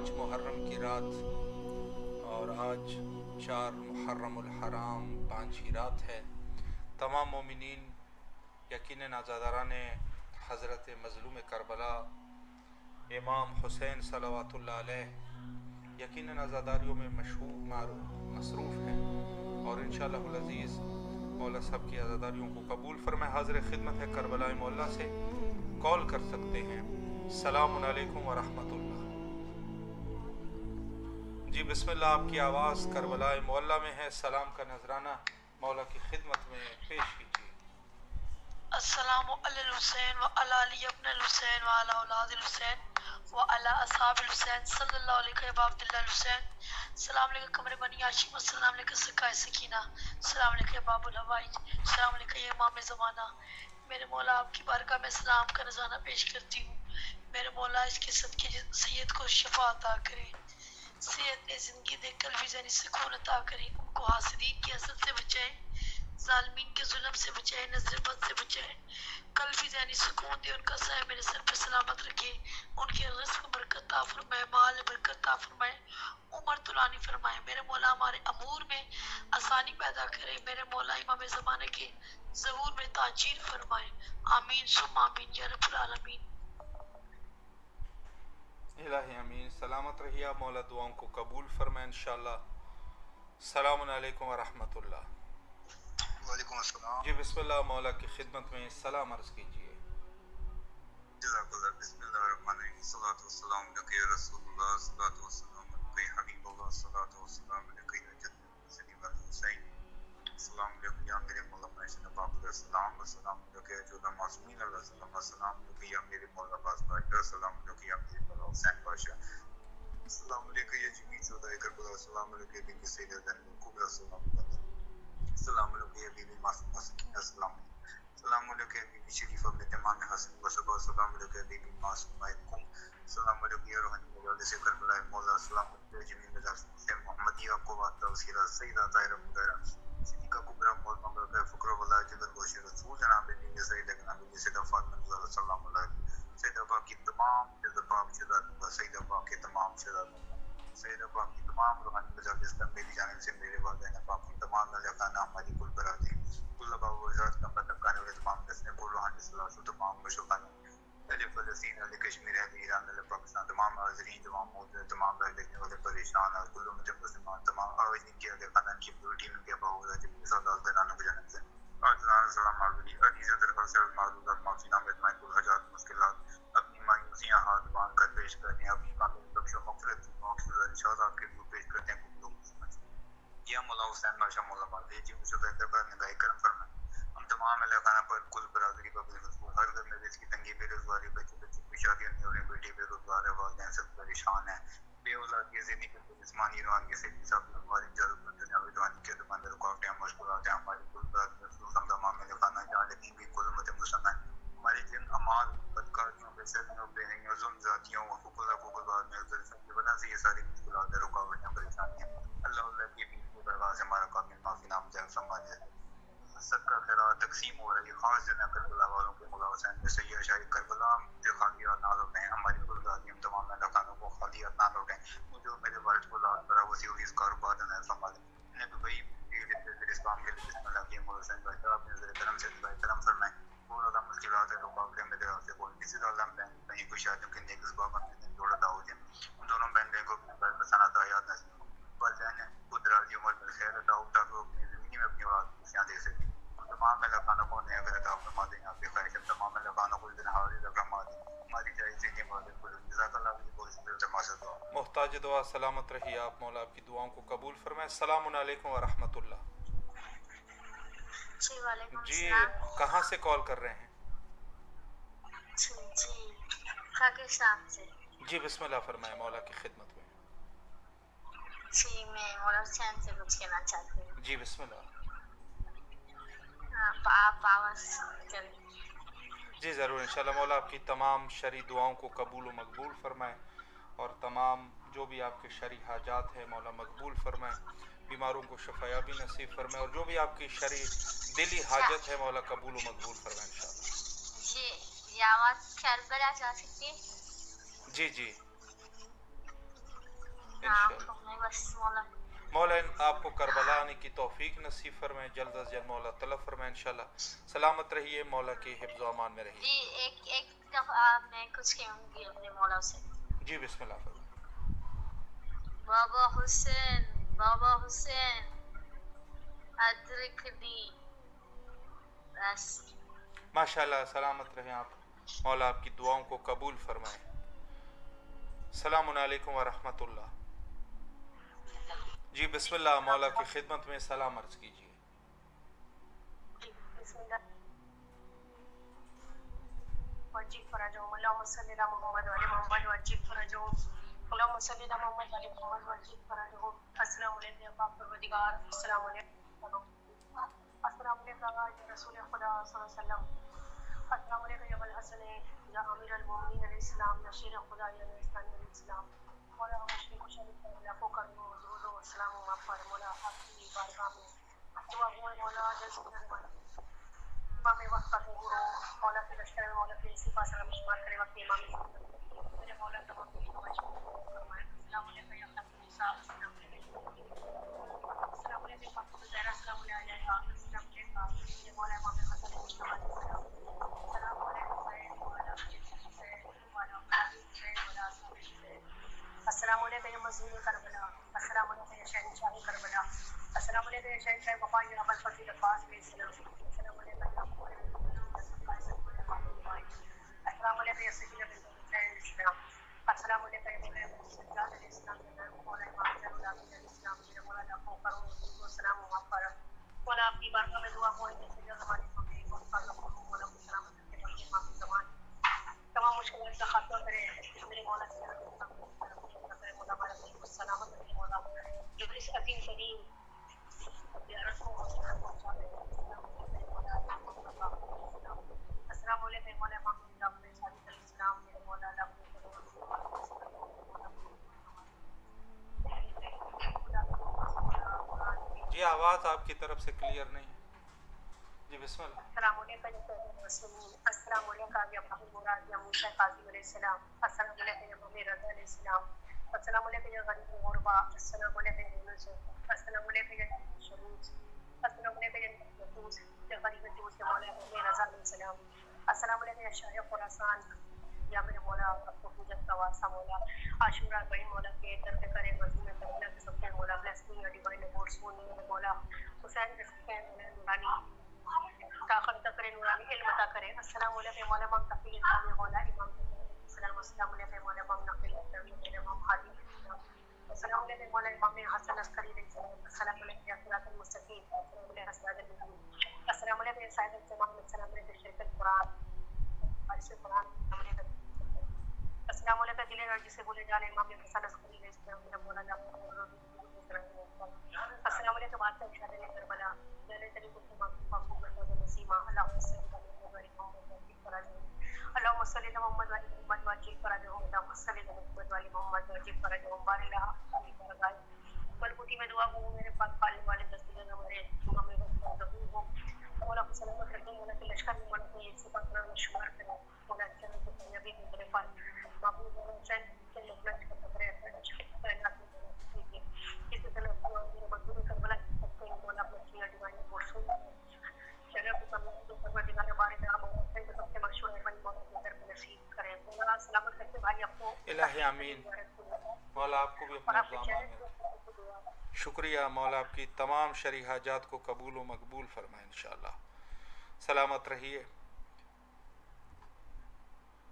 5 محرم کی رات اور آج 4 محرم الحرام 5 کی رات ہے۔ تمام مومنین یقیناً عزاداران حضرت مظلوم کربلا امام حسین صلوات اللہ علیہ یقیناً عزاداریوں میں مصروف ہیں اور انشاءاللہ العزیز مولا صاحب کی عزاداریوں کو قبول فرمائے۔ حاضر خدمت ہے کربلا مولا سے کال کر سکتے ہیں۔ السلام علیکم ورحمۃ اللہ۔ جی بسم اللہ، آپ کی آواز کربلا مولا میں ہے، سلام کا نذرانہ مولا کی خدمت میں پیش کیجیے۔ السلام علی الحسین و علی علی ابن الحسین و علی اولاد الحسین و علی اصحاب الحسین صلی اللہ علیہ و عبداللہ الحسین۔ السلام علیکم قمر بنی ہاشم، السلام علیکم سکائے سکینہ، السلام علیکم باب الحوائج، السلام علیکم امام زمانہ۔ میرے مولا آپ کی بارگاہ میں سلام کا نذرانہ پیش کرتی ہوں۔ میرے مولا اس کے صدقے سید کو شفا عطا کرے، صحت زندگی دے قلبی ذہنی سکون عطا کرے، ان کو حاسدین کی حسد سے بچائے، ظالمین کے ظلم سے بچائے، نظر بد سے بچائے، قلبی ذہنی سکون دے، ان کا سایہ میرے سر پہ سلامت رکھے، ان کے رزق میں برکت عطا فرمائے، مال میں برکت عطا فرمائے، عمر طولانی فرمائے۔ میرے مولا ہمارے امور میں آسانی پیدا کرے، میرے مولا امام زمانے کے ظہور میں تاجیر فرمائے، آمین ثم آمین یا رب العالمین۔ الہی امین۔ سلامت رہیے آپ، مولا دعاؤں کو قبول فرمائے انشاءاللہ۔ السلام علیکم ورحمۃ اللہ۔ وعلیکم السلام۔ جی بسم اللہ، مولا کی خدمت میں سلام عرض کیجیے۔ جزاک اللہ۔ بسم اللہ الرحمن الرحیم۔ صلاۃ والسلام علیک یا رسول اللہ، صلاۃ والسلام علیک یا حبیب اللہ، صلاۃ والسلام علیک یا جد المرسلین والحسین، السلام علیکم یا میرے مولا محسن پاک علیہ السلام، السلام علیک یا جود معصومین علیہ السلام، السلام علیک یا میرے مولا عباس بادشاہ، السلام علیک یا میرے مولا حسین بادشاہ، السلام علیک یا جمیع شہدائے کربلا، السلام علیک یا بیوی سیدۃ الکبریٰ، السلام علیکم، السلام علیکم یا بیوی معصومہ سکینہ، السلام علیکم، السلام علیکم یا بیوی شریفہ بنت امام حسن وصبا، السلام علیکم یا بیوی معصومہ قم، السلام علیکم یا روحانی مجالس کربلا مولا، السلام علیکم یا جمیع مجالس محمدیہ قوات وسیلہ سیدہ طاہرہ مطہرہ صدیقہ کبریٰ مولانا برکہ فقر ولایت جگر گوش رسول جناب بی سید نبی سیدہ فاطمہ رضی اللہ صلی اللہ علیہ، سیدہ پاک کی تمام جد پاک شہزاد، سیدہ پاک کے تمام شہزاد، سیدہ پاک کی تمام روحانی مجالس کا میری جانب سے میرے والدین پاک کی تمام ملکانہ ہماری کل برادری کل آباء و اجداد کا پتکانے والے تمام نسلیں کو روحانی صلاح و تمام مشرقان اہل فلسطین، اہل کشمیر، اہل ایران، اہل پاکستان، تمام حاضرین، تمام موجود، تمام رہ دیکھنے والے پریشان اور کلوں میں جب مسلمان، تمام آوازین کی اہل خاندان کی پوری ٹیم کے باوجود جب کے ساتھ دانوں کی جانب سے آجلان السلام علیکم عزیز درخواست معلومات معافی نام اجماعی کل حاجات مشکلات اپنی مایوسیاں ہاتھ باندھ کر پیش کرتے ہیں، اپنی کامل بخش و مغفرت مقصود ارشاد آپ کے روح پیش کرتے ہیں۔ یا مولا حسین بادشاہ مولا مالدی جی مجھے بہتر پر نگاہ کرم فرمائے، ہم تمام اہل خانہ پر کل برادری پر بالخصوص ہر گھر میں رزق کی تنگی، بے روزگاری، بچے کی شادیاں نہیں ہو رہی، بیٹے بے روزگار ہے، والدین سب پریشان ہیں، بے اولاد کی ذہنی جسمانی روحانی صحت سب ہماری ضرورت دنیاوی روحانی کے درمیان رکاوٹیں مشکلات ہیں، ہماری کل برادری خصوص ہم تمام اہل خانہ جہاں لیکن بھی کل امت مسلم ہے، ہماری جن اعمال بدکاریوں بے شرمیوں بے حیاں ظلم ذاتیوں حقوق الباد میں کی وجہ سے یہ ساری مشکلات ہیں، رکاوٹیں، پریشانیاں اللہ کی بھی درگاہ سے ہمارا کامل معافی نام جائے فرمانے سب کا خیرات تقسیم ہو رہی ہے، خاص جن کربلا والوں کے مولا حسین میں سید شاہی کربلا جو خالیات نہ لوٹیں، ہماری گلزاری ہم تمام خانوں کو خالیات نہ لوٹیں، جو میرے والد کو لاد کرا وسیع اس کاروبار نے فرما دیں انہیں دبئی اسلام کے لیے بسم اللہ کی مولا حسین بادشاہ اپنے ذریعے کرم سے دعائے کرم فرمائیں، بہت زیادہ مشکلات ہے، رکاوٹیں میرے ہاتھ سے کوئی کسی عالم میں کہیں کوئی شادیوں کے نیک اسباب ہمیں جوڑا دعوت ہے، ان دونوں بہن بھائی کو اپنے گھر پسند آیات نصیب والدین خود راضی عمر میں خیر عطا ہو تاکہ وہ اپنی زندگی میں اپنی اولاد کو خوشیاں دے سکیں، ہم تمام مہلکانوں کو نیا گھر عطا فرما دیں، آپ کی خواہش ہم تمام مہلکانوں کو دن حاضر فرما دیں، ہماری جائز کی مدد کو جزاک اللہ کی بہت شکریہ تماشا دعا محتاج دعا سلامت رہیے آپ، مولا آپ کی دعاؤں کو قبول فرمائے۔ السلام علیکم ورحمۃ اللہ۔ جی وعلیکم جی السلام۔ کہاں سے کال کر رہے ہیں؟ جی پاکستان سے۔ جی بسم اللہ فرمائے، مولا کی خدمت میں۔ جی میں مولا حسین سے کچھ کہنا چاہتی ہوں۔ جی بسم اللہ۔ آپ آواز کریں۔ جی ضرور انشاءاللہ، مولا آپ کی تمام شرعی دعاؤں کو قبول و مقبول فرمائے اور تمام جو بھی آپ کے شرعی حاجات ہیں مولا مقبول فرمائے، بیماروں کو شفایابی نصیب فرمائے اور جو بھی آپ کی شرعی دلی حاجت ہے مولا قبول و مقبول فرمائے انشاءاللہ۔ یہ آواز کربلا جا سکتی ہے؟ جی جی انشاءاللہ مولا آپ کو کربلا آنے کی توفیق نصیب فرمائے، جلد از جلد مولا طلب فرمائے انشاءاللہ. سلامت رہیے، مولا کے حفظ و امان میں رہیے. جی ایک دفعہ میں کچھ کہوں گی اپنے مولا سے. جی بسم اللہ فرمائیں. بابا حسین ادرکنی. بس. ماشاءاللہ، سلامت رہیں آپ، مولا آپ کی دعاؤں کو قبول فرمائے. السلام علیکم ورحمۃ اللہ. جی بسم اللہ، مولا کی خدمت میں سلام عرض کیجیے. بسم اللہ وجیب فرجهم اللهم صل على محمد وعلى محمد وجیب فرجهم اللهم صل على محمد وعلى محمد وجیب فرجهم. السلام علیکم یا پاک پروردگار، السلام علیکم، السلام علیکم یا رسول خدا صلی اللہ علیہ وسلم، السلام علیکم یا ابوالحسن یا امیر المومنین علیہ السلام یا شیر خدا یا نبی علیہ السلام. مولا مشرق و شریف اللہ کو کرو درود و سلام و مغفرت. مولا آپ کی بارگاہ میں دعا ہوئے مولا جزاک امام وقت کا ظہور ہو، مولا کے لشکر میں مولا کے صفا سلام شمار کرے وقت امام میرے مولا تمام کی فرمائے. السلام علیکم یا خاتم النساء، السلام علیکم، السلام علیکم فاطمہ زہرا، السلام علیکم، السلام علیکم میرے مولا امام حسن مصطفیٰ علیہ السلام، السلام علیکم حسین مولا حسین مولا حسین مولا حسین، السلام علیکم یا مظلوم کربلا، السلام علیکم یا شہنشاہ کربلا، السلام علیکم یا شہنشاہ وفا یا ابو الفضل عباس علیہ السلام، السلام علیکم السلام علیکم یا سیدنا بنت حسین علیہ السلام، السلام علیکم یا مولا سجاد علیہ السلام، مولا امام زین العابدین علیہ السلام، میرے مولا لاکھوں کروڑوں سلام و مغفرت. مولا آپ کی بارگاہ میں دعا ہوئے کہ سید زمانے میں مولا کو سلامت رکھے، بلکہ امام زمان تمام مشکلات کا خاتمہ کرے میرے مولا سے مولا ہمارا دل کو سلامت رکھے، مولا جو اس عظیم ترین زیارت کو پہنچا دے. السلام علیکم مولا محمد جعفر صادق علیہ السلام، میرے مولا جی آواز آپ کی طرف سے کلیئر نہیں ہے. جی بسم اللہ. السلام علیکم السلام علیکم یا محمد مراد یا موسیٰ قاضی علیہ السلام، السلام علیکم یا محمد رضا علیہ السلام، السلام علیکم یا غریب غربا، السلام علیکم یا یونس، السلام علیکم یا شروط، السلام علیکم یا نفوس یا غریب دوست یا مولا محمد رضا علیہ السلام، السلام علیکم یا شاہ خراسان یا میرے مولا آپ کو حجت کا واسطہ مولا عاشورہ بھائی مولا کے درد کرے مظلوم کربلا کے سب کے مولا بلیس می اور ڈیوائن ابورڈ سون میرے مولا حسین کے سب کے مولا نورانی طاقت عطا کرے، نورانی علم عطا کرے. السلام علیکم مولا امام تقی الاسلام مولا امام السلام، السلام علیکم مولا امام نقی الاسلام میرے امام حالی السلام، السلام علیکم مولا امام حسن عسکری علیہ السلام، السلام علیکم یا صراط المستقیم، السلام علیکم صراط المستقیم، السلام علیکم یا سائد الجماعت، السلام علیکم شیخ القرآن حارث القرآن، السلام علیکم دل اور جسے بولے جانے امام حسن عسکری علیہ السلام میرا مولا السلام علیکم بادشاہ شاہ کربلا جل طریق نسیمہ، اللہم صلی اللهم صل على محمد وعلى محمد وجيب فرجهم، اللهم صل على محمد وعلى محمد وجيب فرجهم، بارك الله فيك بلبوتی میں دعا ہوں میرے پاک پالنے والے دستگیر ہمارے امام ظہور ہوں، مولا کو سلامت رکھیں، مولا کے لشکر میں مولا کو یہ صفات نام شمار کریں، مولا جنت کو کامیابی دے میرے پاس محبوب مولا حسین کے لفظ کا خبر ہے کائنات میں اسی طرح میرے مظلوم کربلا کے سب کو مولا اپنے کیا ڈیوائن پورسوں شریعت کو سلامت کو پروردگار بارک اللہ مولا حسین کے سب سے مشہور ہے مولا کے در کو نصیب کرے، مولا سلامت رکھے بھائی آپ کو الہی آمین. مولا آپ کو بھی اپنے اقدامات میں شکریہ. مولا آپ کی تمام شرعی حاجات کو قبول و مقبول فرمائے انشاءاللہ. سلامت رہیے.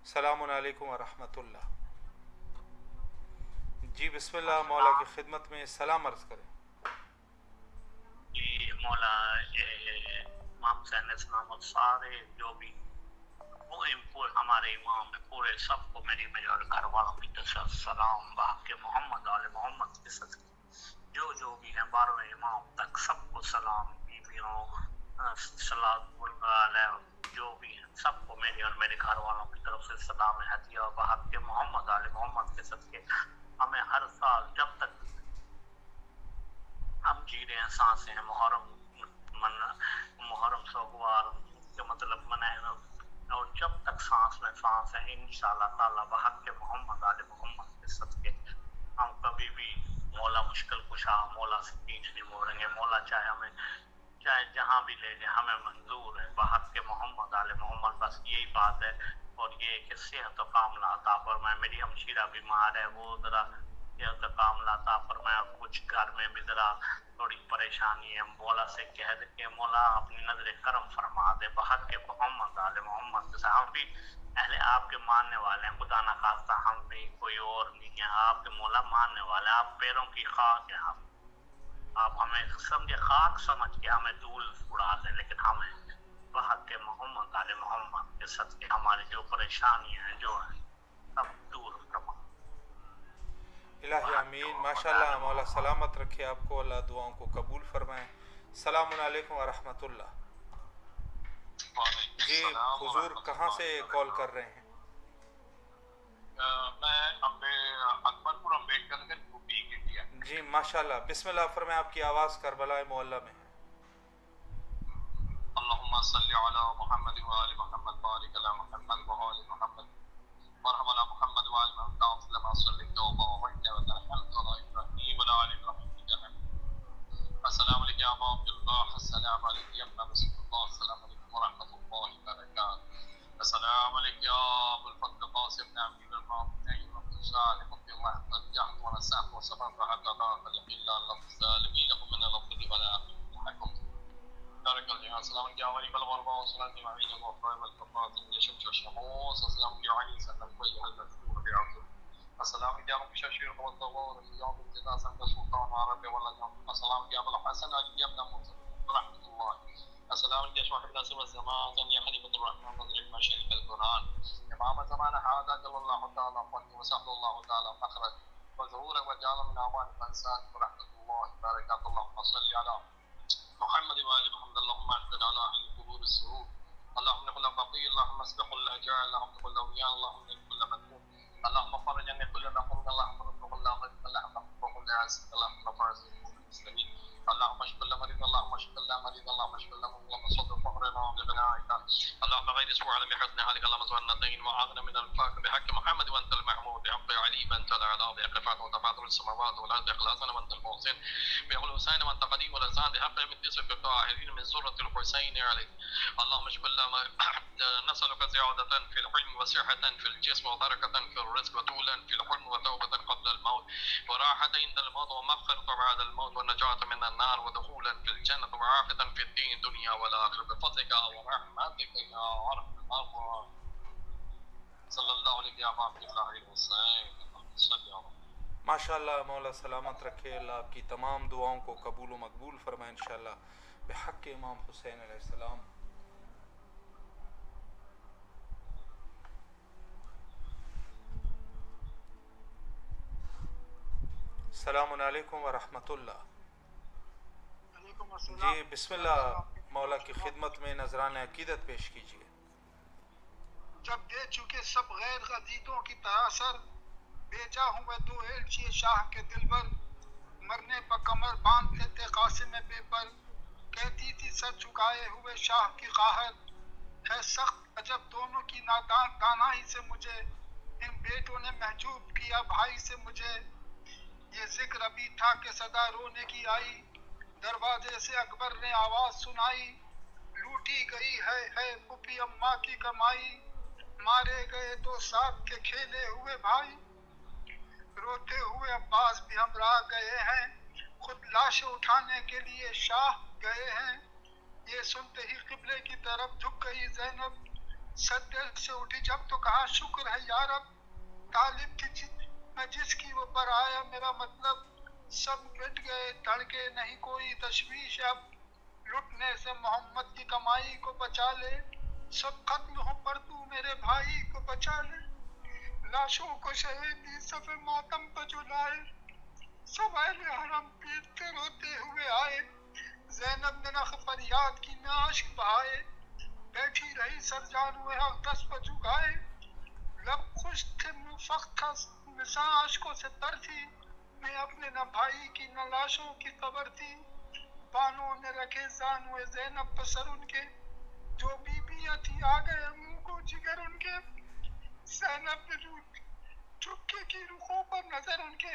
السلام علیکم ورحمۃ اللہ. جی بسم اللہ، مولا کی خدمت میں سلام عرض کریں. جی مولا امام حسین اسلام اور سارے جو بھی ہمارے امام پورے سب کو میری میرے گھر والوں کی طرف سلام، باقی محمد آل محمد کے صدقے جو بھی ہیں 12ویں امام تک سب کو سلام، بیویوں صلاۃ علیہ جو بھی ہیں سب کو میری اور میرے گھر والوں کی طرف سے سلام ہدیہ اور باقی محمد آل محمد کے صدقے ہمیں ہر سال جب تک ہم جی رہے ہیں سانسیں ہیں محرم سوگوار کے مطلب منائے اور جب تک سانس میں سانس ہے انشاءاللہ تعالی بحق محمد آل محمد کے صدقے ہم کبھی ابھی بھی مولا مشکل کشا، مولا سے پیچھ نہیں موڑیں گے، مولا چاہے ہمیں چاہے جہاں بھی لے جائے ہمیں منظور ہے بحق کے محمد آل محمد. بس یہی بات ہے. اور یہ کہ صحت و کاملہ عطا فرمائے. میری ہمشیرہ بیمار ہے، وہ ذرا صحت و کاملہ عطا فرمائے. کچھ گھر میں بھی ذرا تھوڑی پریشانی ہے، مولا سے کہہ دے کہ مولا اپنی نظر کرم فرما دے بحق کے محمد آل محمد. جیسے ہم بھی اہل آپ کے ماننے والے ہیں، خدا نہ خواستہ ہم بھی، کوئی اور نہیں ہے، آپ کے مولا ماننے والے ہیں. آپ پیروں کی خاک ہیں. آپ ہمیں سمجھے خاک سمجھ کے ہمیں دھول اڑا دیں، لیکن ہمیں بحق کے محمد آل محمد کے صدقے ہماری جو پریشانیاں ہیں جو ہیں سب دور فرما. الہی آمین. ماشاءاللہ مولا سلامت رکھے آپ کو، اللہ دعاؤں کو قبول فرمائیں. السلام علیکم ورحمۃ اللہ. جی حضور کہاں سے کال کر رہے ہیں؟ میں اکبرپور امبیڈکر نگر یوپی انڈیا. جی ماشاءاللہ، بسم اللہ فرمائیں. آپ کی آواز کربلا معلیٰ میں ہے. اللہم صلی علی محمد وآل محمد بارک علی محمد وآل محمد وارحم علی محمد وآل محمد وسلم صلی اللہ علیہ وسلم. السلام علیکم یا ابا عبداللہ، السلام علیکم یا ابن رسول اللہ، السلام علیکم ورحمۃ اللہ وبرکاتہ. السلام علیکم یا ابو الفضل قاسم بن امیر المعمرین صالح رضی اللہ عنہ ونسعہ وصبر حقا فلقل اللہ الظالمین لكم من الافضل ولا حكم بارك الله. السلام عليكم يا غريب الغرباء والسلام عليكم الوفاء والكفاءة يشمس الشموس. السلام عليكم يا عيسى النبي المذكور بعبده. السلام عليكم يا مكشف الشيخ والضوار في يوم امتداز عند السلطان عربي ولا جنب. السلام عليكم يا ابو الحسن علي بن موسى رحمة الله. السلام عليكم يا صاحب ناصر الزمان يا خليفة الرحمن نظر ما شريك القرآن إمام زمان هذا جل الله تعالى فضل وسهل الله تعالى مخرج وظهورا وجعل من أعوان الإنسان ورحمة الله باركات. اللهم صل على محمد وآل محمد. اللهم اهدنا على أهل قبور السرور. اللهم كل فقير، اللهم اصلح كل جاهل، اللهم كل أولياء، اللهم كل مدعو، اللهم فرج عن كل مقوم، اللهم رب كل غيب، اللهم رب كل عز، اللهم فرج المسلمين. اللهم اشف كل مريض، اللهم اشف كل مريض، اللهم اشف كل مريض، اللهم صدر فقرنا بغنائك، اللهم غير اسبوع لم يحزن حالك، اللهم زورنا الدين وعاذنا من الفقر بحق محمد وانت المحمود بحق علي وانت الاعلى بحق فاتح وتفاضل السماوات والارض اخلاصنا وانت المحسن بحق الحسين وانت قديم والانسان بحق من تسف الطاهرين من ذره الحسين عليك. اللهم اشف كل نسألك زيادة في العلم وصحة في الجسم وبركة في الرزق وطولا في الحلم وتوبة قبل الموت وراحة عند الموت ومغفرة بعد الموت ونجاة من النار ودخولا في الجنة وعافية في الدين الدنيا والآخرة بفضلك ورحمتك يا أرحم الراحمين. صلی اللہ علیہ وسلم. ماشاءاللہ مولا سلامت رکھے. اللہ آپ کی تمام دعاؤں کو قبول و مقبول فرمائے انشاءاللہ بحق امام حسین علیہ السلام. السلام علیکم ورحمۃ اللہ. جی بسم اللہ، مولا کی خدمت میں نذران عقیدت پیش کیجیے. جب دے چکے سب غیر غزیدوں کی طرح سر، بیچا ہوں میں دو ایلچی شاہ کے دل بر، مرنے پر کمر باندھتے تھے قاسم بے پر، کہتی تھی سر چکائے ہوئے شاہ کی قاہر، ہے سخت عجب دونوں کی دانائی سے مجھے، ان بیٹوں نے محجوب کیا بھائی سے مجھے، یہ ذکر ابھی تھا کہ صدا رونے کی آئی، دروازے سے اکبر نے آواز سنائی، لوٹی گئی ہے پھپھی اماں کی کمائی، مارے گئے دو ساتھ کے کھیلے ہوئے بھائی، روتے ہوئے عباس بھی ہمراہ گئے ہیں، خود لاشیں اٹھانے کے لیے شاہ گئے ہیں، یہ سنتے ہی قبلے کی طرف جھک گئی زینب، سجدے سے اٹھی جب تو کہا شکر ہے یا رب، طالب کی میں جس کی وہ پر آیا میرا مطلب، سب مٹ گئے دھڑکے نہیں کوئی تشویش اب، لٹنے سے محمد کی کمائی کو بچا لے، سب قتل ہوں پر تو میرے بھائی کو بچا لے، لاشوں کو شہیدی صف ماتم پہ جلائے، سب اہل حرم پیٹتے روتے ہوئے آئے، زینب نے نہ فریاد کی نہ عشق بہائے، بیٹھی رہی سر جانوے اقدس پہ جھکائے، لب خوش تھے منہ فخر تھا نساں عشقوں سے تر تھی، میں اپنے نہ بھائی کی نہ لاشوں کی خبر تھی، بانوں نے رکھے زانوے زینب پہ سر ان کے، جو بیویاں تھی آ گئے منہ کو جگر ان کے، زینب نے چکے کی رخوں پر نظر ان کے،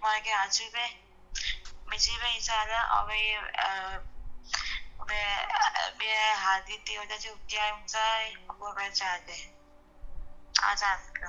Mola ke ajube mejibe inshallah awe be haditi oda jo kya umzai abu bechade azan ka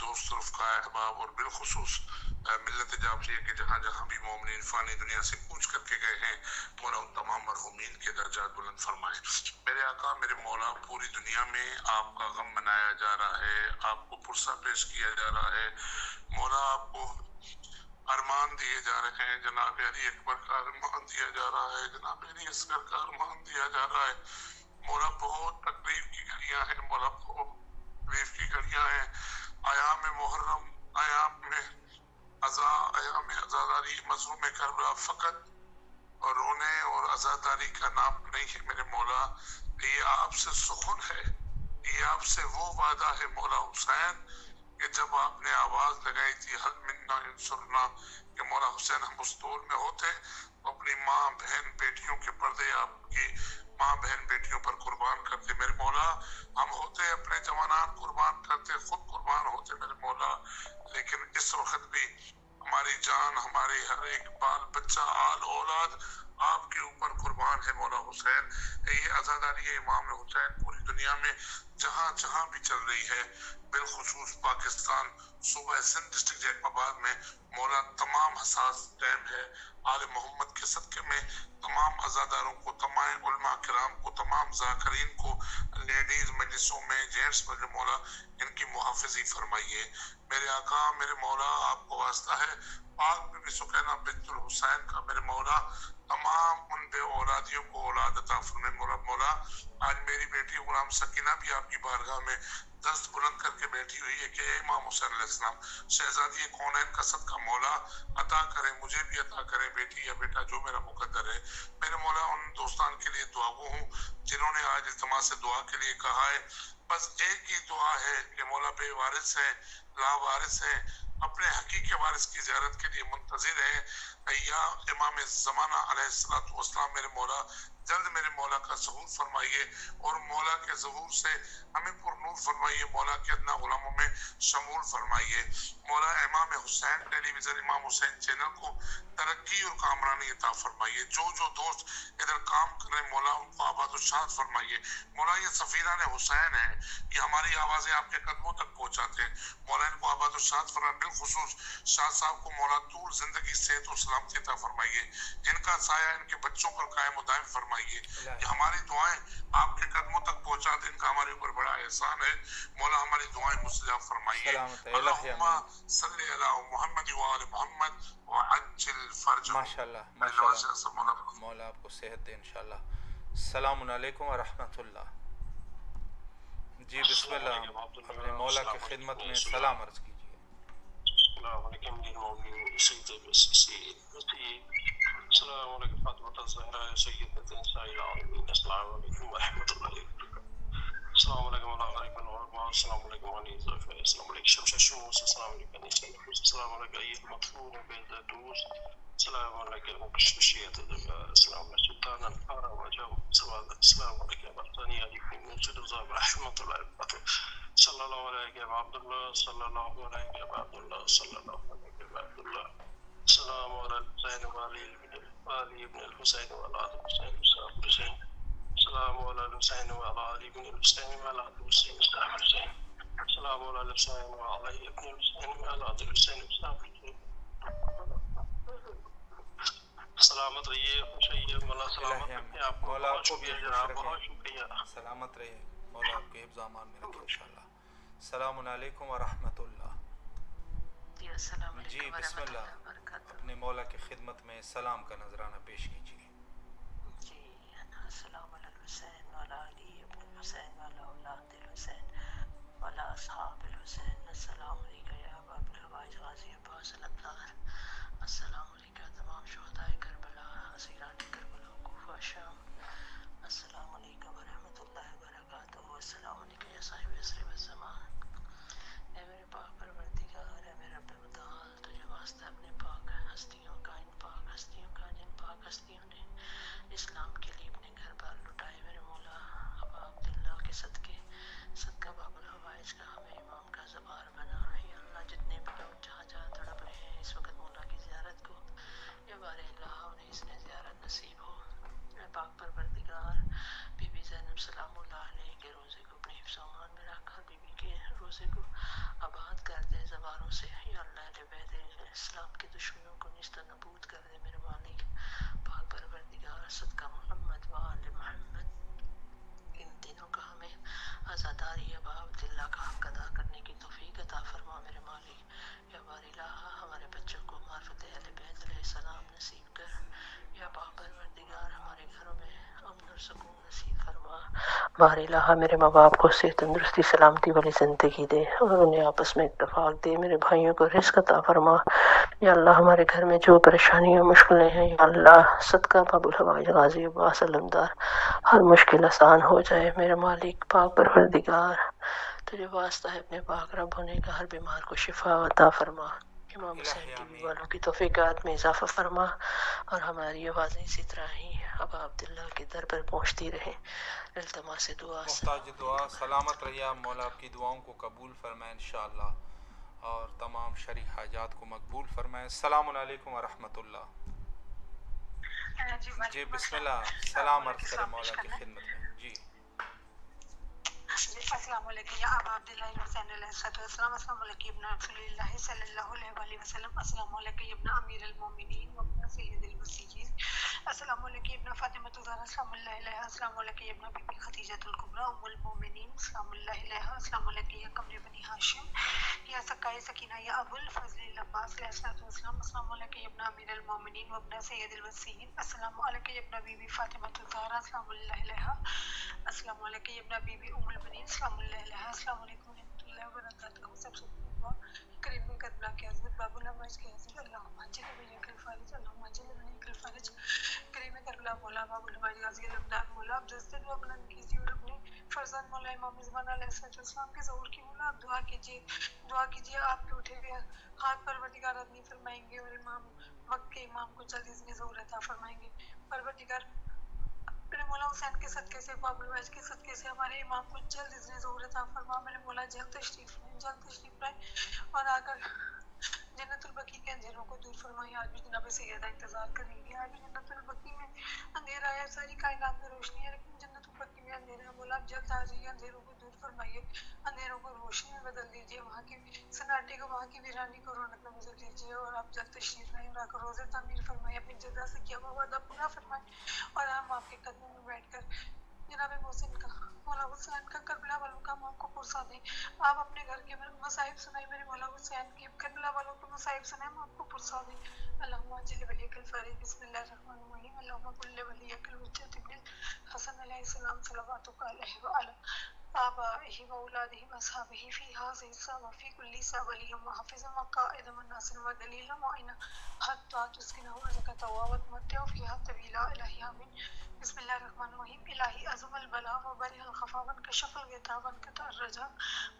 دوست رفقا احباب اور بالخصوص ملت جابریہ کے جہاں جہاں بھی مومنین فانی دنیا سے کوچ کر کے گئے ہیں، مولا ان تمام مرحومین کے درجات بلند فرمائے۔ میرے آقا میرے مولا، پوری دنیا میں آپ کا غم منایا جا رہا ہے، آپ کو پرسہ پیش کیا جا رہا ہے، مولا آپ کو ارمان دیے جا رہے ہیں، جناب علی اکبر کا ارمان دیا جا رہا ہے، جناب علی اصغر کا ارمان دیا جا رہا ہے۔ مولا بہت تکلیف کی گھڑیاں ہیں، مولا بہت تکلیف کی گھڑیاں ہیں۔ ایام محرم، ایام میں ایام عزاداری، مظلوم کربلا فقط اور رونے اور عزاداری کا نام نہیں ہے میرے مولا، یہ آپ سے سخن ہے، یہ آپ سے وہ وعدہ ہے مولا حسین کہ جب آپ نے آواز لگائی تھی حل منا انصرنا، کہ مولا حسین ہم اس دور میں ہوتے تو اپنی ماں بہن بیٹیوں کے پردے آپ کی ماں بہن بیٹیوں پر قربان کرتے میرے مولا، ہم ہوتے اپنے جوانان قربان کرتے، خود قربان ہوتے میرے مولا، لیکن اس وقت بھی ہماری جان، ہماری ہر ایک بال بچہ آل اولاد آپ کے اوپر قربان ہے مولا حسین۔ یہ عزاداری امام حسین پوری دنیا میں جہاں جہاں بھی چل رہی ہے، بالخصوص پاکستان صوبہ سندھ ڈسٹرکٹ جیک آباد میں مولا تمام حساس ٹائم ہے۔ آل محمد کے صدقے میں تمام عزاداروں کو، تمام علماء کرام کو، تمام ذاکرین کو، لیڈیز مجلسوں میں، جینٹس میں مولا ان کی محافظی فرمائیے۔ میرے آقا میرے مولا آپ کو واسطہ ہے، پاک بی بی سکینہ بنت الحسین کا میرے مولا تمام ان بے اولادیوں کو اولاد عطا فرمائے مولا۔ آج میری بیٹی غلام سکینہ بھی آپ کی بارگاہ میں دست بلند کر کے بیٹھی ہوئی ہے کہ اے امام حسین علیہ السلام، شہزادی کونین کا صدقہ مولا عطا کرے، مجھے بھی عطا کرے بیٹی یا بیٹا جو میرا مقدر ہے میرے مولا۔ ان دوستان کے لیے دعا گو ہوں جنہوں نے آج اجتماع سے دعا کے لیے کہا ہے، بس ایک ہی دعا ہے کہ مولا بے وارث ہے، لا وارث ہے، اپنے حقیقی وارث کی زیارت کے لیے منتظر ہے، یا امام زمانہ علیہ السلام میرے مولا جلد میرے مولا کا ظہور فرمائیے اور مولا کے ظہور سے ہمیں پر نور فرمائیے، مولا کے ادنا غلاموں میں شمول فرمائیے مولا۔ امام حسین ٹیلی ویژن، امام حسین چینل کو ترقی اور کامرانی عطا فرمائیے، جو دوست ادھر کام کر رہے ہیں مولا ان کو آباد و شاد فرمائیے مولا۔ یہ سفیران حسین ہیں، یہ ہماری آوازیں آپ کے قدموں تک پہنچاتے ہیں مولا، ان کو آباد و شاد فرمائے۔ بالخصوص شاہ صاحب کو مولا طول زندگی، صحت و سلامتی عطا فرمائیے، ان کا سایہ ان کے بچوں پر قائم و دائم فرمائیے، کہ ہماری دعائیں آپ کے قدموں تک پہنچا دیں، ان کا ہمارے اوپر بڑا احسان ہے مولا، ہماری دعائیں مستجاب فرمائیے۔ اللہم صلی علی محمد وآل محمد وعجل فرجہ۔ ماشاءاللہ مولا آپ کو صحت دے انشاءاللہ۔ السلام علیکم ورحمۃ اللہ۔ جی بسم اللہ، اپنے مولا کی خدمت میں سلام عرض کیجیے۔ السلام علیکم السلام علیکم فاطمہ الزہرا سیدۃ نساء العالمین، السلام علیکم ورحمۃ اللہ وبرکاتہ۔ السلام علیکم ورحمۃ اللہ وبرکاتہ۔ السلام علیکم علی ظفر، السلام علیکم شمس الشموس، السلام علیکم السلام علیکم ایھا المطفون بالدروس، السلام علیکم المشمشیۃ الدماء، السلام علیکم سلطان الحارہ وجو، السلام علیکم ثانی علیکم منصر الزاب رحمۃ اللہ وبرکاتہ۔ صلی اللہ علیہ عبداللہ، صلی اللہ علیہ عبداللہ، صلی اللہ علیہ عبداللہ۔ السلام علی الحسین وعلی ابن الحسین وعلی آل الحسین وصحبہ الحسین۔ السلام علی الحسین وعلی آل ابن الحسین وعلی آل الحسین وصحبہ الحسین۔ السلام علی الحسین وعلی ابن الحسین وعلی آل الحسین وصحبہ الحسین۔ سلامت رہیے، خوش رہیے مولا، سلامت رکھیں آپ کو، بہت شکریہ جناب، بہت شکریہ۔ سلامت رہیے، مولا آپ کے حفظ امان میں رکھے انشاءاللہ۔ السلام علیکم ورحمۃ اللہ۔ جی بسم اللہ، اپنے مولا کی خدمت میں سلام کا نذرانہ پیش کیجیے۔ جی السلام علی الحسین وعلی علی ابن الحسین وعلی اولاد الحسین وعلی اصحاب الحسین۔ السلام علیکم یا باب الحوائج غازی عباس الاتار، السلام علیکم تمام شہدائے کربلا، اسیران کربلا و کوفہ شام، السلام علیکم ورحمۃ اللہ وبرکاتہ۔ السلام علیکم یا صاحب عصر والزمان۔ اے میرے پاک پروردگار، اے میرے رب متعال، تجھے واسطہ اپنے پاک ہستیوں کا، ان پاک ہستیوں کا جن پاک ہستیوں نے اسلام کے لیے اپنے گھر بار لٹائے میرے مولا، ابا عبداللہ کے صدقے، صدقہ باب الحوائج کا ہمیں امام کا زبار بنا۔ یا اللہ جتنے بھی لوگ جہاں جہاں تڑپ رہے ہیں اس وقت مولا کی زیارت کو، یا بار اللہ انہیں اس نے زیارت نصیب ہو۔ اے پاک پروردگار، بی بی زینب سلام اللہ علیہ کے روزے کو اپنے حفظ و امان میں رکھ کر بی بی کے روزے کو آباد کر دے۔ تلواروں سے یا اللہ اہل بیت اسلام کے دشمنوں کو نیست و نابود کر دے میرے مالک پاک پروردگار صدقہ محمد و آل محمد ان دنوں کا ہمیں عزاداری ابا عبداللہ کا حق ادا کرنے کی توفیق عطا فرما میرے مالک یا بار الہ ہمارے بچوں کو معرفت اہل بیت علیہ السلام نصیب کر یا پاک پروردگار ہمارے گھروں میں امن اور سکون نصیب فرما بار الہ میرے ماں باپ کو صحت تندرستی سلامتی والی زندگی دے اور انہیں آپس میں اتفاق دے میرے بھائیوں کو رزق عطا فرما یا اللہ ہمارے گھر میں جو پریشانیاں مشکلیں ہیں یا اللہ صدقہ باب الحوائج غازی عباس علمدار ہر مشکل آسان ہو جائے میرے مالک پاک پروردگار تجھے واسطہ ہے اپنے پاک رب ہونے کا ہر بیمار کو شفا عطا فرما امام حسین ٹی وی والوں کی توفیقات میں اضافہ فرما اور ہماری آوازیں اسی طرح ہی ابا عبداللہ کے در پر پہنچتی رہیں التماس دعا محتاج دعا سلامت رہیے مولا آپ کی دعاؤں کو قبول فرمائے انشاءاللہ اور تمام شرعی حاجات کو مقبول فرمائے السلام علیکم ورحمۃ اللہ جی بسم اللہ سلام عرض کریں مولا کی خدمت میں جی السلام علیکم یا ابا عبداللہ حسین علیہ السلام السلام علیکم ابن رسول اللہ صلی اللہ علیہ وسلم السلام علیکم ابن امیر المومنین وابن سید المسیحین السلام علیکم ابن فاطمہ الزہرا سلام اللہ علیہ السلام علیکم ابن بی بی خدیجہ الکبریٰ ام المومنین سلام اللہ علیہ السلام علیکم یا قمر بنی ہاشم یا سقائے سکینہ یا ابو الفضل عباس علیہ السلام السلام علیکم ابن امیر المومنین وابن سید المسیحین السلام علیکم ابن بی بی فاطمہ الزہرا سلام اللہ علیہ السلام علیکم ابن بی بی ام البنین سلام اللہ علیہ السلام علیکم ورحمۃ اللہ وبرکاتہ سب سے کریم کربلا کے حضرت باب الحوائج کے حضرت اللہم اجل ولیک الفارج اللہم اجل ولیک الفارج کریم کربلا مولا باب الحوائج غازی علمدار مولا آپ جس دن اپنا کسی اور اپنے فرزند مولا امام زمان علیہ السلام کے ظہور کی مولا آپ دعا کیجیے آپ کے اٹھے ہوئے ہاتھ پروردگار آدمی فرمائیں گے اور امام وقت کے امام کو جلد اذن ظہور عطا فرمائیں گے پروردگار میرے مولا حسین کے صدقے سے باب الحوائج کے صدقے سے ہمارے امام کو جلد اذن ظہور عطا فرما میرے مولا جلد تشریف لائیں اور آ کر جنت البقیع کے اندھیروں کو دور فرمائیں آج بھی جناب سیدہ انتظار کریں گے آج بھی جنت البقیع میں اندھیرا ہے ساری کائنات میں روشنی ہے لیکن جنت البقیع میں اندھیرا ہے مولا آپ جلد آ جائیے اندھیروں کو دور فرمائیے اندھیروں کو روشنی میں بدل دیجیے وہاں کی سناٹے کو وہاں کی ویرانی کو رونق میں بدل دیجیے اور آپ جلد تشریف لائیں اور آ کر روزہ تعمیر فرمائیں اپنی جزا سے کیا ہوا وعدہ پورا فرمائیں اور ہم آپ کے قدموں میں بیٹھ کر جناب محسن کا مولا حسین کا کربلا والوں کا ہم آپ کو پرسا دیں آپ اپنے گھر کے مصائب سنائیں میرے مولا حسین کے کربلا والوں کے مصائب سنائیں ہم آپ کو پرسا دیں اللہم اجل ولیک الفارج بسم اللہ الرحمن الرحیم اللہم کل ولیک الحجۃ ابن الحسن علیہ السلام صلواتک علیہ وعلی آبائہ واولادہ واصحابہ فی ہذہ الساعۃ وفی کل ساعۃ ولیا وحافظا وقائدا وناصرا ودلیلا معینا حتی تسکنہ ارضک طوعا وتمتع فیہا طویلا الہی آمین بسم اللہ الرحمن الرحیم الہی عظم البلا وبرح الخفا وانکشف الغطاء وانقطع الرجاء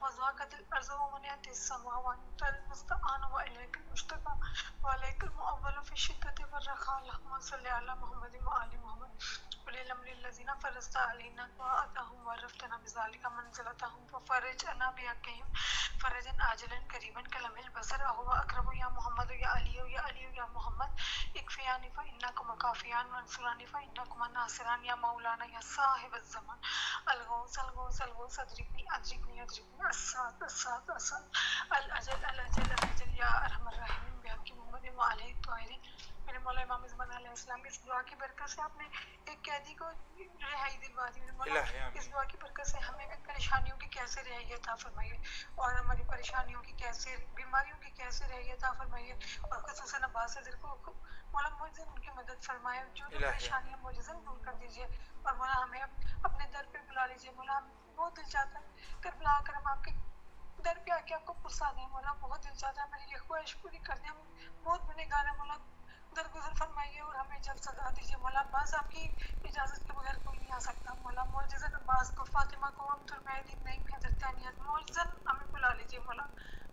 وضاقت الارض ومنعت السماء وانت المستعان والیک المشتکى والیک المؤول فی الشدۃ والرخاء اللهم صل علی محمد وآل محمد ولی الامر الذین فرضت علینا طاعتهم وعرفتنا بذلک منزلتهم ففرج عنا بحقهم فرجا عاجلا قریبا کلمح البصر اهو اقرب یا محمد یا علی یا علی یا محمد اکفیانی فانکم کافیان وانصرانی فانکم ناصران یا مولانا یا صاحب الزمان الغوث الغوث الغوث ادرکنی ادرکنی ادرکنی الساعت الساعت الساعت الاجل الاجل الاجل یا ارحم الراحمین بحق محمد وعلیہ الطاہرین میرے مولا امام زمان علیہ السلام اس دعا کی برکت سے آپ نے ایک قیدی کو رہائی دلوا دی میرے مولا اس دعا کی برکت سے ہمیں بھی پریشانیوں کی کیسے رہائی عطا فرمائیے اور ہماری پریشانیوں کی کیسے بیماریوں کی کیسے رہائی عطا فرمائیے اور خصوصاً عباس حضرت کو مولا معجزن ان کی مدد فرمائے جو پریشانیاں معجزن دور کر دیجیے اور مولا ہمیں اپنے در پہ بلا لیجیے مولا بہت دل چاہتا ہے کربلا آ کر ہم آپ کے در پہ آ کے آپ کو پرسا دیں مولا بہت دل چاہتا ہے میری یہ خواہش پوری کر دیں ہم بہت بنے گار ہیں مولا درگزر فرمائیے اور ہمیں جلد سزا دیجیے مولا عباس آپ کی اجازت کے بغیر کوئی نہیں آ سکتا مولا معجزن عباس کو فاطمہ کو عبد المہدی نہیں حضرت انیت معجزن ہمیں بلا لیجیے مولا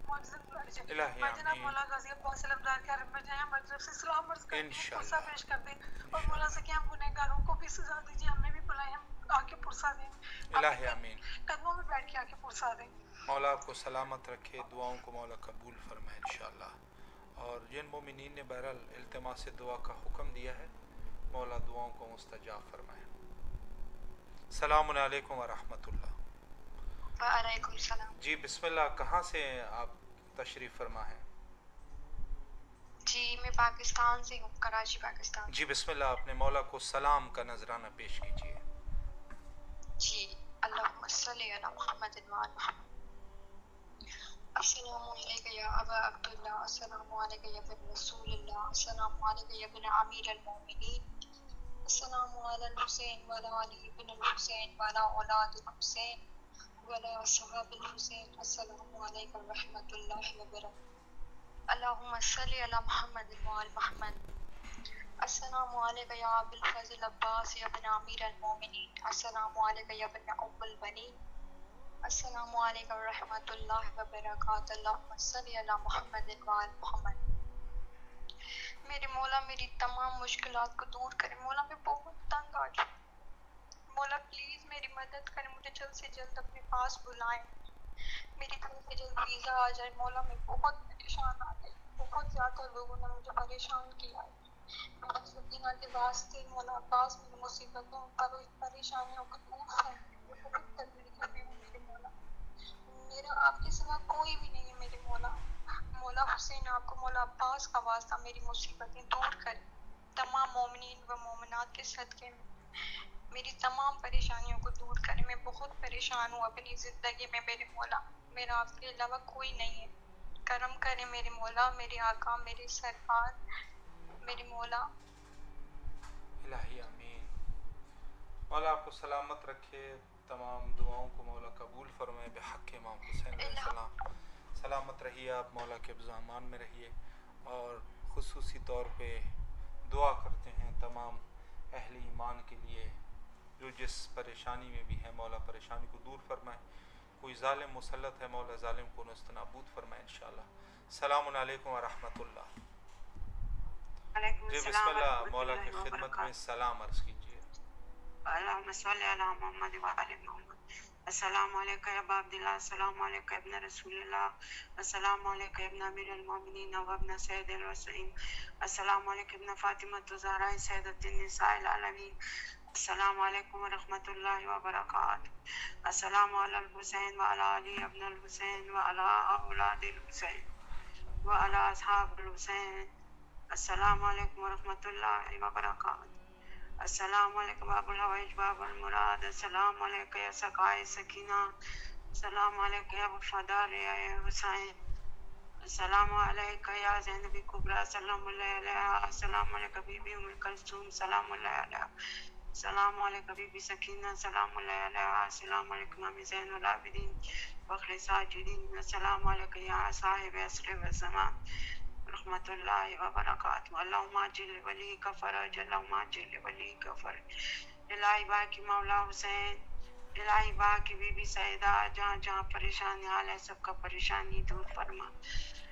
معجزن بلا لیجیے میں جناب مولا غازی عباس علمدار کے عرب میں جائیں ہماری طرف سے سلام عرض کرتے ہیں پرسا پیش کر دیں اور مولا سے کہ ہم گنہگاروں کو بھی سزا دیجیے ہمیں بھی بلائیں ہم آ کے پرسا دیں الہی آمین قدموں میں بیٹھ کے آ کے پرسا دیں مولا آپ کو سلامت رکھے دعاؤں کو مولا قبول فرمائے انشاءاللہ اور جن مومنین نے بہرحال التماس دعا کا حکم دیا ہے مولا دعاؤں کو مستجاب فرمائے السلام علیکم ورحمۃ اللہ وعلیکم السلام جی بسم اللہ کہاں سے آپ تشریف فرما ہے؟ جی میں پاکستان سے ہوں، کراچی پاکستان۔ جی بسم اللہ، اپنے مولا کو سلام کا نذرانہ پیش کیجیے۔ جی اللہم صلی علی محمد وعلی محمد۔ السلام علیکم یا ابا عبداللہ، السلام علیکم یا ابن رسول اللہ، السلام علیکم یا ابن امیر المومنین، السلام علی الحسین وعلی علی ابن الحسین وعلی اولاد الحسین وعلی اصحاب الحسین، السلام علیکم ورحمۃ اللہ وبرکاتہ۔ اللہم صلی علی محمد وعلی محمد۔ السلام علیکم یا ابو الفضل عباس یا ابن امیر المومنین، السلام علیکم یا ابن ام البنین، السلام علیکم ورحمۃ اللہ وبرکاتہ۔ اللہم صلی علی محمد وعلی محمد۔ میرے مولا میری تمام مشکلات کو دور کرے، مولا میں بہت تنگ آ چکی، مولا پلیز میری مدد کریں، مجھے جلد سے جلد اپنے پاس بلائیں، میری طرف سے جلد ویزا آ جائے، مولا میں بہت پریشان آ گئی، بہت زیادہ لوگوں نے مجھے پریشان کیا ہے، مولا سکینہ کے واسطے مولا عباس میری مصیبتوں پریشانیوں کو دور کریں، مجھے بہت تکلیفیں ہیں میرے مولا، میرا آپ کے سوا کوئی بھی نہیں ہے میرے مولا، مولا حسین آپ کو مولا عباس کا واسطہ میری مصیبتیں دور کرے، تمام مومنین و مومنات کے صدقے میں میری تمام پریشانیوں کو دور کرے، میں بہت پریشان ہوں اپنی زندگی میں میرے مولا، میرا آپ کے علاوہ کوئی نہیں ہے، کرم کرے میرے مولا، میرے آقا، میرے سرکار، میرے مولا۔ الہی آمین۔ مولا آپ کو سلامت رکھے، تمام دعاؤں کو مولا قبول فرمائے بحق امام حسین علیہ السلام۔ سلامت رہیے آپ، مولا کے امان میں رہیے، اور خصوصی طور پہ دعا کرتے ہیں تمام اہل ایمان کے لیے جو جس پریشانی میں بھی ہے، مولا پریشانی کو دور فرمائے، کوئی ظالم مسلط ہے مولا ظالم کو نست نابود فرمائے انشاءاللہ۔ السلام علیکم ورحمۃ اللہ۔ جی بسم اللہ، مولا کی خدمت میں سلام عرض کیجیے۔ اللہم صلی علی محمد وعلی محمد۔ السلام علیکم ابا عبداللہ، السلام علیکم ابن رسول اللہ، السلام علیکم ابن امیر المومنین و ابن سید الرسولین، السلام علیکم ابن فاطمہ الزہراء سیدۃ النساء العالمین، السلام علیکم ورحمۃ اللہ وبرکاتہ، السلام علی الحسین وعلی علی ابن الحسین وعلی اولاد الحسین وعلی اصحاب الحسین، السلام علیکم ورحمۃ اللہ وبرکاتہ، السلام علیکم باب الحوائج باب المراد، السلام علیکم یا سقائے سکینہ، السلام علیکم یا وفادار یا حسین، السلام علیکم یا زینب کبریٰ سلام اللہ علیہ، السلام علیکم بی بی ام کلثوم سلام اللہ علیہ، السلام علیکم بی بی سکینہ سلام اللہ علیہ، السلام علیکم امی زین العابدین فخر ساجدین، السلام علیکم یا صاحب عصر و زمان رحمۃ اللہ وبرکاتہ، اللہم عجل ولی کا فرج، اللہم عجل ولی کا فرج، الہی با کی مولا حسین، الہی با کی بی بی سیدہ، جہاں جہاں پریشانی حال ہے سب کا پریشانی دور فرما،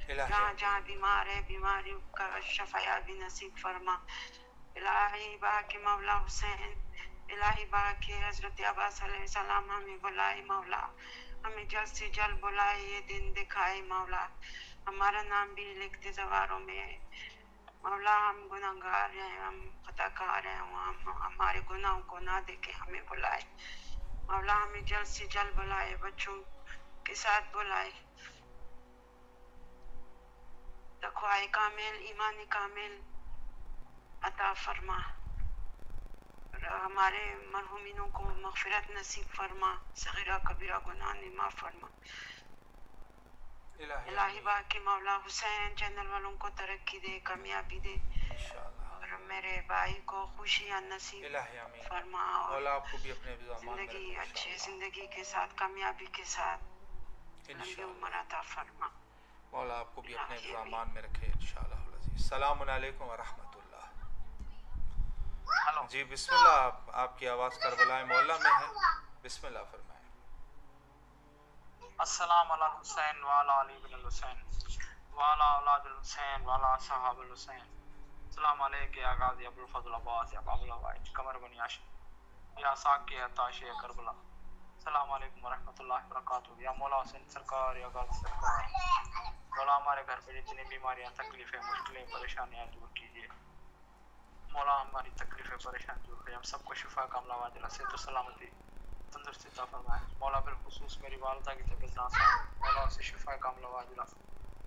جہاں جہاں بیمار ہے بیماری کا شفا بھی نصیب فرما، الہی با کی مولا حسین، الہی با کی حضرت عباس علیہ السلام ہمیں بلائے مولا، ہمیں جلد سے جلد بلائے، یہ دن دکھائے مولا، ہمارا نام بھی لکھتے زواروں میں ہے مولا، ہم گناہ گار ہیں، ہم خطا کار ہیں، ہمارے گناہوں کو نہ دیکھے ہمیں بلائے مولا، ہمیں جلد سے جلد بلائے، بچوں کے ساتھ بلائے، تقوی کامل ایمان کامل عطا فرما، ہمارے مرحومینوں کو مغفرت نصیب فرما، صغیرہ کبیرہ گناہ معاف فرما، الہی با کے مولا حسین چینل والوں کو ترقی دے، کامیابی دے، اور میرے بھائی کو خوشیاں نصیب فرما، اور زندگی اچھی زندگی کے ساتھ کامیابی کے ساتھ لمبی عمر عطا فرما، مولا آپ کو بھی اپنے امان میں رکھے انشاءاللہ العزیز۔ السلام علیکم ورحمۃ اللہ۔ جی بسم اللہ، آپ کی آواز کربلا مولا میں ہے، بسم اللہ فرمائیں۔ السلام علی الحسین وعلی علی بن الحسین وعلی اولاد الحسین وعلی اصحاب الحسین، السلام علیکم یا غازی ابو الفضل عباس یا باب الحوائج قمر بن ہاشم یا ساقی عطاش کربلا، السلام علیکم ورحمۃ اللہ وبرکاتہ، یا مولا حسین سرکار یا غازی سرکار، مولا ہمارے گھر پہ جتنی بیماریاں تکلیفیں مشکلیں پریشانیاں دور کیجیے مولا، ہماری تکلیفیں پریشان دور کریں، ہم سب کو شفا کاملہ واجلہ صحت و سلامتی تندرستی عطا فرمائے مولا، بالخصوص میری والدہ کی طبیعت ناساز، مولا اسے شفا کاملہ واجلہ